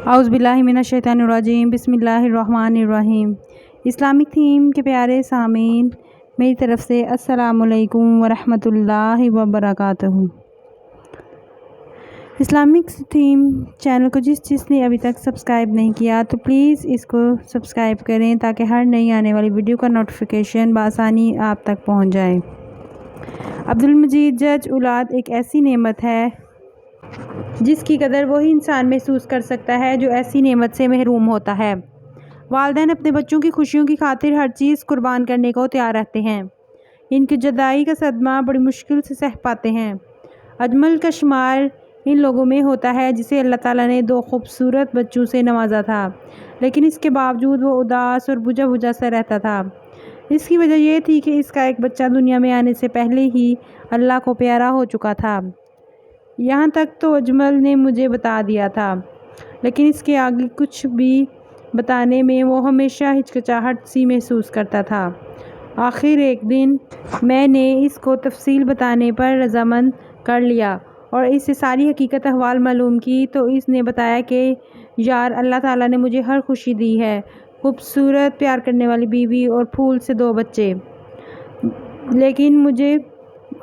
اعوذ باللہ من الشیطان الرجیم، بسم اللہ الرحمن الرحیم۔ اسلامک تھیم کے پیارے سامعین، میری طرف سے السلام علیکم ورحمۃ اللہ وبرکاتہ۔ اسلامک تھیم چینل کو جس نے ابھی تک سبسکرائب نہیں کیا تو پلیز اس کو سبسکرائب کریں تاکہ ہر نئی آنے والی ویڈیو کا نوٹیفیکیشن بآسانی آپ تک پہنچ جائے۔ عبدالمجید جج اولاد ایک ایسی نعمت ہے جس کی قدر وہی انسان محسوس کر سکتا ہے جو ایسی نعمت سے محروم ہوتا ہے۔ والدین اپنے بچوں کی خوشیوں کی خاطر ہر چیز قربان کرنے کو تیار رہتے ہیں۔ ان کی جدائی کا صدمہ بڑی مشکل سے سہ پاتے ہیں۔ اجمل کا شمار ان لوگوں میں ہوتا ہے جسے اللہ تعالیٰ نے 2 خوبصورت بچوں سے نوازا تھا، لیکن اس کے باوجود وہ اداس اور بجھا بجھا سا رہتا تھا۔ اس کی وجہ یہ تھی کہ اس کا ایک بچہ دنیا میں آنے سے پہلے ہی اللہ کو پیارا ہو چکا تھا۔ یہاں تک تو اجمل نے مجھے بتا دیا تھا، لیکن اس کے آگے کچھ بھی بتانے میں وہ ہمیشہ ہچکچاہٹ سی محسوس کرتا تھا۔ آخر ایک دن میں نے اس کو تفصیل بتانے پر رضامند کر لیا اور اس سے ساری حقیقت احوال معلوم کی تو اس نے بتایا کہ یار، اللہ تعالیٰ نے مجھے ہر خوشی دی ہے، خوبصورت پیار کرنے والی بیوی اور پھول سے 2 بچے، لیکن مجھے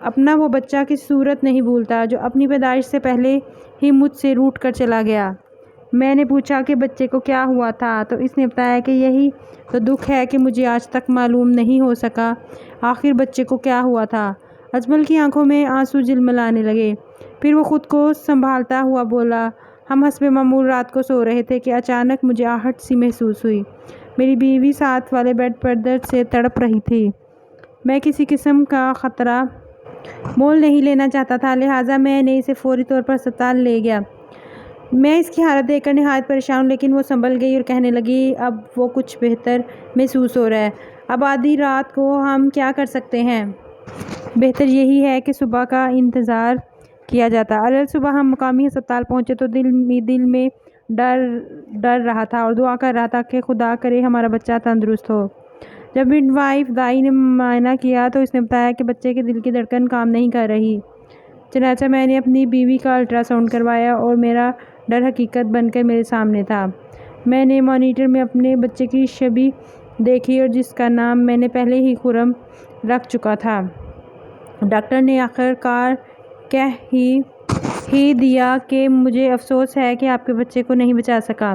اپنا وہ بچہ کی صورت نہیں بھولتا جو اپنی پیدائش سے پہلے ہی مجھ سے روٹھ کر چلا گیا۔ میں نے پوچھا کہ بچے کو کیا ہوا تھا تو اس نے بتایا کہ یہی تو دکھ ہے کہ مجھے آج تک معلوم نہیں ہو سکا آخر بچے کو کیا ہوا تھا۔ اجمل کی آنکھوں میں آنسو جھلملانے لگے، پھر وہ خود کو سنبھالتا ہوا بولا، ہم حسب معمول رات کو سو رہے تھے کہ اچانک مجھے آہٹ سی محسوس ہوئی۔ میری بیوی ساتھ والے بیڈ پر درد سے تڑپ رہی تھی۔ میں کسی قسم کا خطرہ مول نہیں لینا چاہتا تھا، لہٰذا میں نے اسے فوری طور پر ہسپتال لے گیا۔ میں اس کی حالت دیکھ کر نہایت پریشان ہوں، لیکن وہ سنبھل گئی اور کہنے لگی، اب وہ کچھ بہتر محسوس ہو رہا ہے۔ اب آدھی رات کو ہم کیا کر سکتے ہیں؟ بہتر یہی ہے کہ صبح کا انتظار کیا جاتا۔ صبح ہم مقامی ہسپتال پہنچے تو دل میں ڈر رہا تھا اور دعا کر رہا تھا کہ خدا کرے ہمارا بچہ تندرست ہو۔ جب مڈ وائف دائی نے معائنہ کیا تو اس نے بتایا کہ بچے کے دل کی دھڑکن کام نہیں کر رہی۔ چنانچہ میں نے اپنی بیوی کا الٹرا ساؤنڈ کروایا اور میرا ڈر حقیقت بن کر میرے سامنے تھا۔ میں نے مانیٹر میں اپنے بچے کی شبیہ دیکھی اور جس کا نام میں نے پہلے ہی خرم رکھ چکا تھا۔ ڈاکٹر نے آخر کار کہہ ہی دیا کہ مجھے افسوس ہے کہ آپ کے بچے کو نہیں بچا سکا۔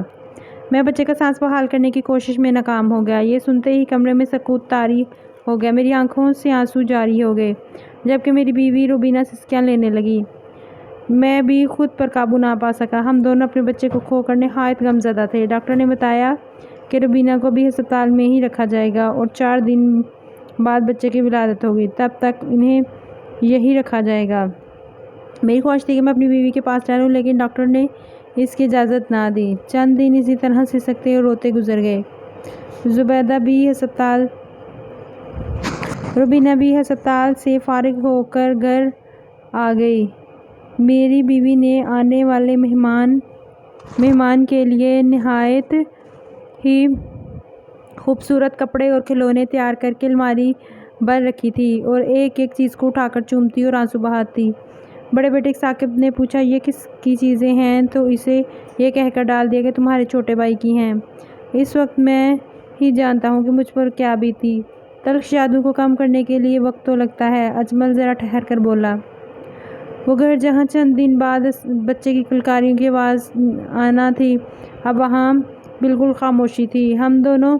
میں بچے کا سانس بحال کرنے کی کوشش میں ناکام ہو گیا۔ یہ سنتے ہی کمرے میں سکوت طاری ہو گیا۔ میری آنکھوں سے آنسو جاری ہو گئے، جبکہ میری بیوی روبینہ سسکیاں لینے لگی۔ میں بھی خود پر قابو نہ پا سکا۔ ہم دونوں اپنے بچے کو کھو کر نہایت غمزدہ تھے۔ ڈاکٹر نے بتایا کہ روبینہ کو بھی ہسپتال میں ہی رکھا جائے گا اور 4 دن بعد بچے کی ولادت ہوگی، تب تک انہیں یہی رکھا جائے گا۔ میری خواہش تھی کہ میں اپنی بیوی کے پاس رہوں، لیکن ڈاکٹر نے اس کی اجازت نہ دی۔ چند دن اسی طرح سسکتے اور روتے گزر گئے۔ روبینہ بھی ہسپتال سے فارغ ہو کر گھر آ گئی۔ میری بیوی نے آنے والے مہمان کے لیے نہایت ہی خوبصورت کپڑے اور کھلونے تیار کر کے الماری بھر رکھی تھی اور ایک ایک چیز کو اٹھا کر چومتی اور آنسو بہاتی۔ بڑے بیٹے ثاقب نے پوچھا، یہ کس کی چیزیں ہیں؟ تو اسے یہ کہہ کر ڈال دیا کہ تمہارے چھوٹے بھائی کی ہیں۔ اس وقت میں ہی جانتا ہوں کہ مجھ پر کیا بیتی۔ تلخ یادوں کو کم کرنے کے لیے وقت تو لگتا ہے، اجمل ذرا ٹھہر کر بولا۔ وہ گھر جہاں چند دن بعد بچے کی کلکاریوں کی آواز آنا تھی، اب وہاں بالکل خاموشی تھی۔ ہم دونوں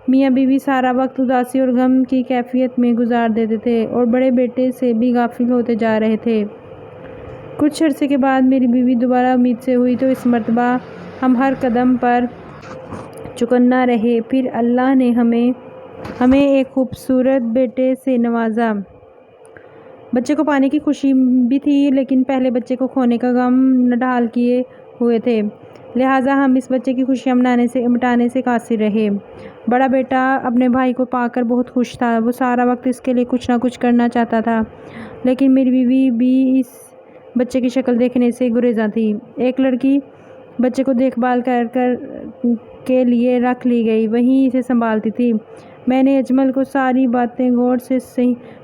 میاں بیوی سارا وقت اداسی اور غم کی کیفیت میں گزار دیتے تھے اور بڑے بیٹے سے بھی غافل ہوتے جا رہے تھے۔ کچھ عرصے کے بعد میری بیوی دوبارہ امید سے ہوئی تو اس مرتبہ ہم ہر قدم پر چوکنا رہے۔ پھر اللہ نے ہمیں ایک خوبصورت بیٹے سے نوازا۔ بچے کو پانے کی خوشی بھی تھی، لیکن پہلے بچے کو کھونے کا غم نڈھال کیے ہوئے تھے، لہٰذا ہم اس بچے کی خوشیاں مٹانے سے قاصر رہے۔ بڑا بیٹا اپنے بھائی کو پا کر بہت خوش تھا۔ وہ سارا وقت اس کے لیے کچھ نہ کچھ کرنا چاہتا تھا، لیکن میری بیوی بھی اس بچے کی شکل دیکھنے سے گریزاں تھی۔ ایک لڑکی بچے کو دیکھ بھال کے لیے رکھ لی گئی، وہیں اسے سنبھالتی تھی۔ میں نے اجمل کو ساری باتیں غور سے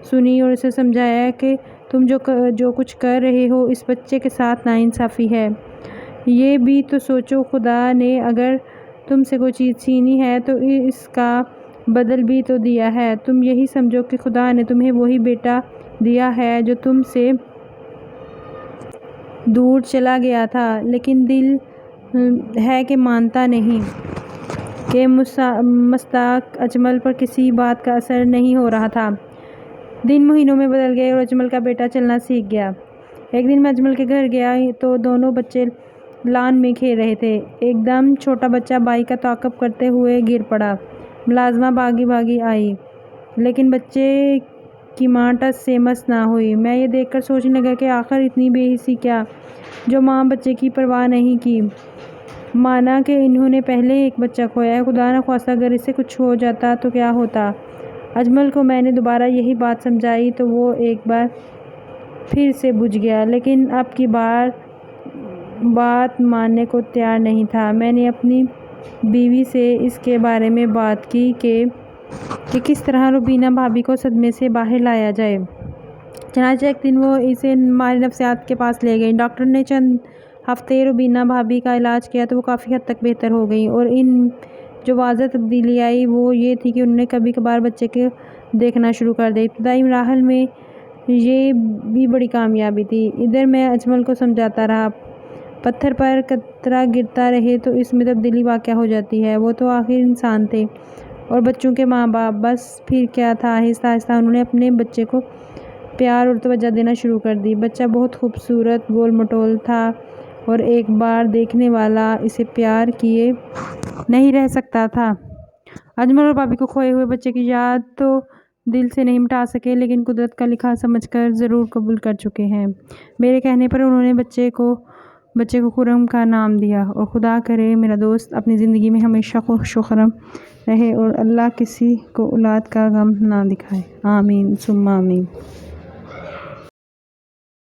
سنی اور اسے سمجھایا کہ تم جو کچھ کر رہے ہو اس بچے کے ساتھ ناانصافی ہے۔ یہ بھی تو سوچو، خدا نے اگر تم سے کوئی چیز چھینی ہے تو اس کا بدل بھی تو دیا ہے۔ تم یہی سمجھو کہ خدا نے تمہیں وہی بیٹا دیا ہے جو تم سے دور چلا گیا تھا، لیکن دل ہے کہ مانتا نہیں کہ مصداق اجمل پر کسی بات کا اثر نہیں ہو رہا تھا۔ دن مہینوں میں بدل گئے اور اجمل کا بیٹا چلنا سیکھ گیا۔ ایک دن میں اجمل کے گھر گیا تو دونوں بچے لان میں کھیل رہے تھے۔ ایک دم چھوٹا بچہ بائی کا تعاقب کرتے ہوئے گر پڑا۔ ملازمہ بھاگی بھاگی آئی، لیکن بچے کی ماں ٹس سے مس نہ ہوئی۔ میں یہ دیکھ کر سوچنے لگا کہ آخر اتنی بے حسی کیا جو ماں بچے کی پرواہ نہیں کی، مانا کہ انہوں نے پہلے ایک بچہ کھویا ہے۔ خدا نخواستہ اگر اسے کچھ ہو جاتا تو کیا ہوتا؟ اجمل کو میں نے دوبارہ یہی بات سمجھائی تو وہ ایک بار پھر سے بجھ گیا، لیکن اب کی بار بات ماننے کو تیار نہیں تھا۔ میں نے اپنی بیوی سے اس کے بارے میں بات کی کہ کس طرح روبینہ بھابی کو صدمے سے باہر لایا جائے۔ چنانچہ ایک دن وہ اسے ماہر نفسیات کے پاس لے گئیں۔ ڈاکٹر نے چند ہفتے روبینہ بھابی کا علاج کیا تو وہ کافی حد تک بہتر ہو گئیں، اور ان جو واضح تبدیلی آئی وہ یہ تھی کہ انہوں نے کبھی کبھار بچے کو دیکھنا شروع کر دیا۔ ابتدائی مراحل میں یہ بھی بڑی کامیابی تھی۔ ادھر میں اجمل کو سمجھاتا رہا، پتھر پر قطرہ گرتا رہے تو اس میں تبدیلی واقع ہو جاتی ہے۔ وہ تو آخر انسان تھے اور بچوں کے ماں باپ، بس پھر کیا تھا، آہستہ آہستہ انہوں نے اپنے بچے کو پیار اور توجہ دینا شروع کر دی۔ بچہ بہت خوبصورت، گول مٹول تھا اور ایک بار دیکھنے والا اسے پیار کیے نہیں رہ سکتا تھا۔ اجمل اور بھابی کو کھوئے ہوئے بچے کی یاد تو دل سے نہیں مٹا سکے، لیکن قدرت کا لکھا سمجھ کر ضرور قبول کر چکے ہیں۔ میرے کہنے پر انہوں نے بچے کو خرم کا نام دیا، اور خدا کرے میرا دوست اپنی زندگی میں ہمیشہ خوش و خرم رہے اور اللہ کسی کو اولاد کا غم نہ دکھائے۔ آمین ثم آمین۔